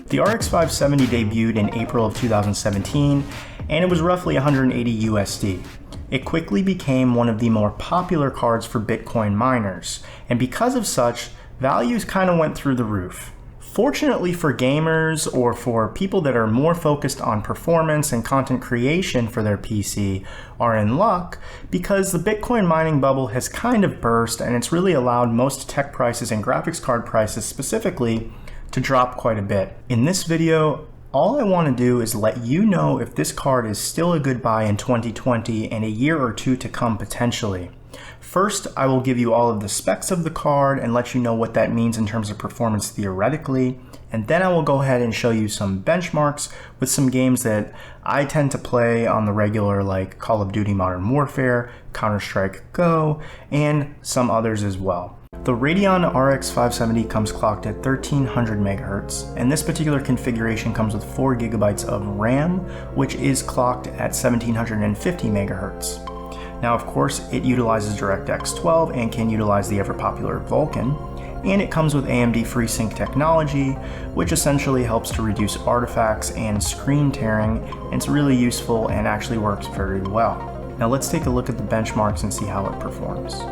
The RX 570 debuted in April of 2017, and it was roughly 180 USD. It quickly became one of the more popular cards for Bitcoin miners, and because of such, values kind of went through the roof. Fortunately for gamers or for people that are more focused on performance and content creation for their PC are in luck because the Bitcoin mining bubble has kind of burst and it's really allowed most tech prices and graphics card prices specifically to drop quite a bit. In this video, all I want to do is let you know if this card is still a good buy in 2020 and a year or two to come potentially. First, I will give you all of the specs of the card and let you know what that means in terms of performance theoretically, and then I will go ahead and show you some benchmarks with some games that I tend to play on the regular like Call of Duty Modern Warfare, Counter-Strike Go, and some others as well. The Radeon RX 570 comes clocked at 1300 MHz, and this particular configuration comes with 4 GB of RAM, which is clocked at 1750 MHz. Now, of course, it utilizes DirectX 12 and can utilize the ever-popular Vulkan, and it comes with AMD FreeSync technology, which essentially helps to reduce artifacts and screen tearing, and it's really useful and actually works very well. Now let's take a look at the benchmarks and see how it performs.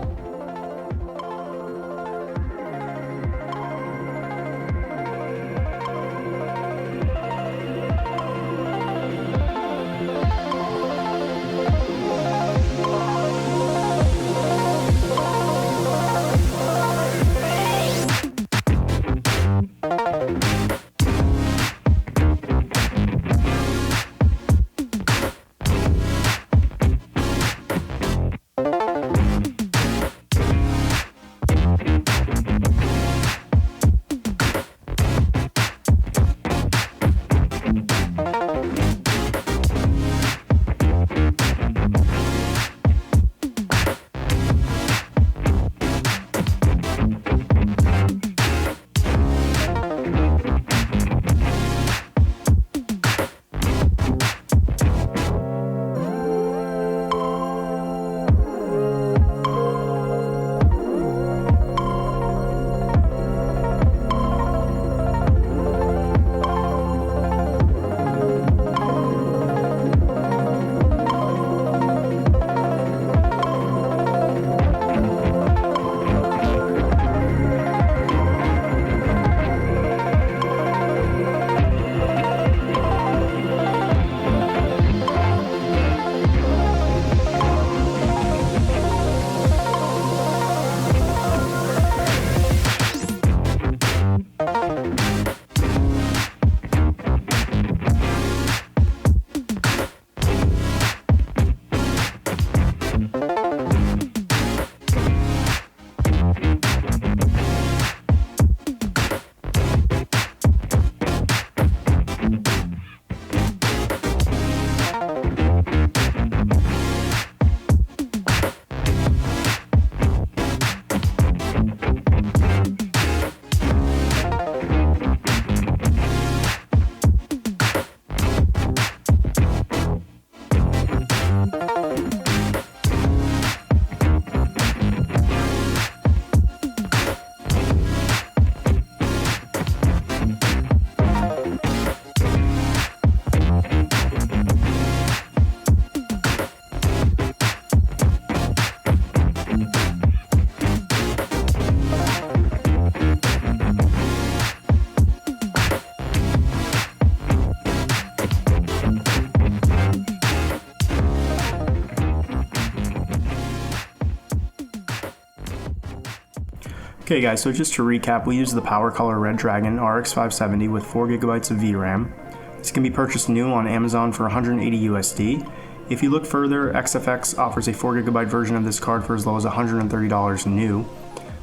Okay guys, so just to recap, we use the Power Color Red Dragon RX 570 with 4 GB of VRAM. This can be purchased new on Amazon for 180 USD. If you look further, XFX offers a 4 GB version of this card for as low as $130 new.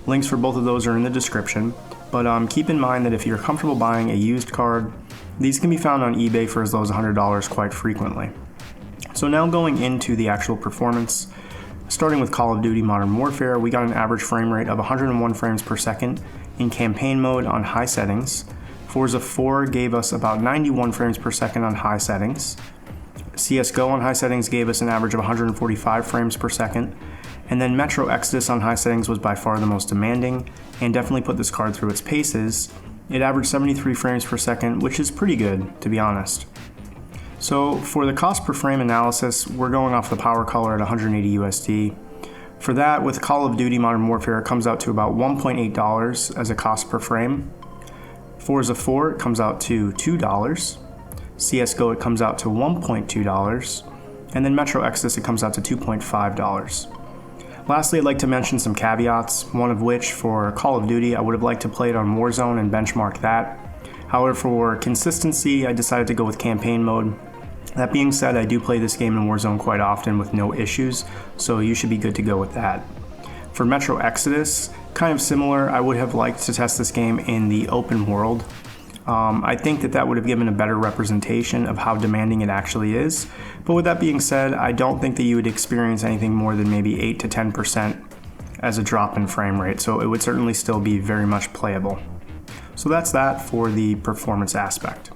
Links for both of those are in the description, but keep in mind that if you're comfortable buying a used card, these can be found on eBay for as low as $100 quite frequently. So now going into the actual performance, starting with Call of Duty Modern Warfare, we got an average frame rate of 101 frames per second in campaign mode on high settings. Forza 4 gave us about 91 frames per second on high settings. CSGO on high settings gave us an average of 145 frames per second. And then Metro Exodus on high settings was by far the most demanding and definitely put this card through its paces. It averaged 73 frames per second, which is pretty good, to be honest. So for the cost per frame analysis, we're going off the power color at 180 USD. For that, with Call of Duty Modern Warfare, it comes out to about $1.8 as a cost per frame. Forza 4, it comes out to $2. CSGO, it comes out to $1.2. And then Metro Exodus, it comes out to $2.5. Lastly, I'd like to mention some caveats, one of which for Call of Duty, I would have liked to play it on Warzone and benchmark that. However, for consistency, I decided to go with campaign mode. That being said, I do play this game in Warzone quite often with no issues, so you should be good to go with that. For Metro Exodus, kind of similar, I would have liked to test this game in the open world. I think that would have given a better representation of how demanding it actually is, but with that being said, I don't think that you would experience anything more than maybe 8 to 10% as a drop in frame rate, so it would certainly still be very much playable. So that's that for the performance aspect.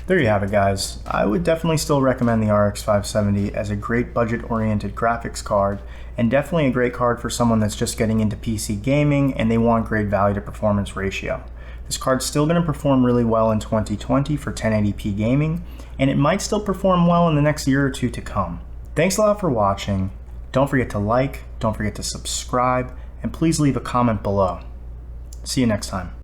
There you have it, guys. I would definitely still recommend the RX 570 as a great budget-oriented graphics card, and definitely a great card for someone that's just getting into PC gaming and they want great value to performance ratio. This card's still going to perform really well in 2020 for 1080p gaming, and it might still perform well in the next year or two to come. Thanks a lot for watching. Don't forget to like, don't forget to subscribe, and please leave a comment below. See you next time.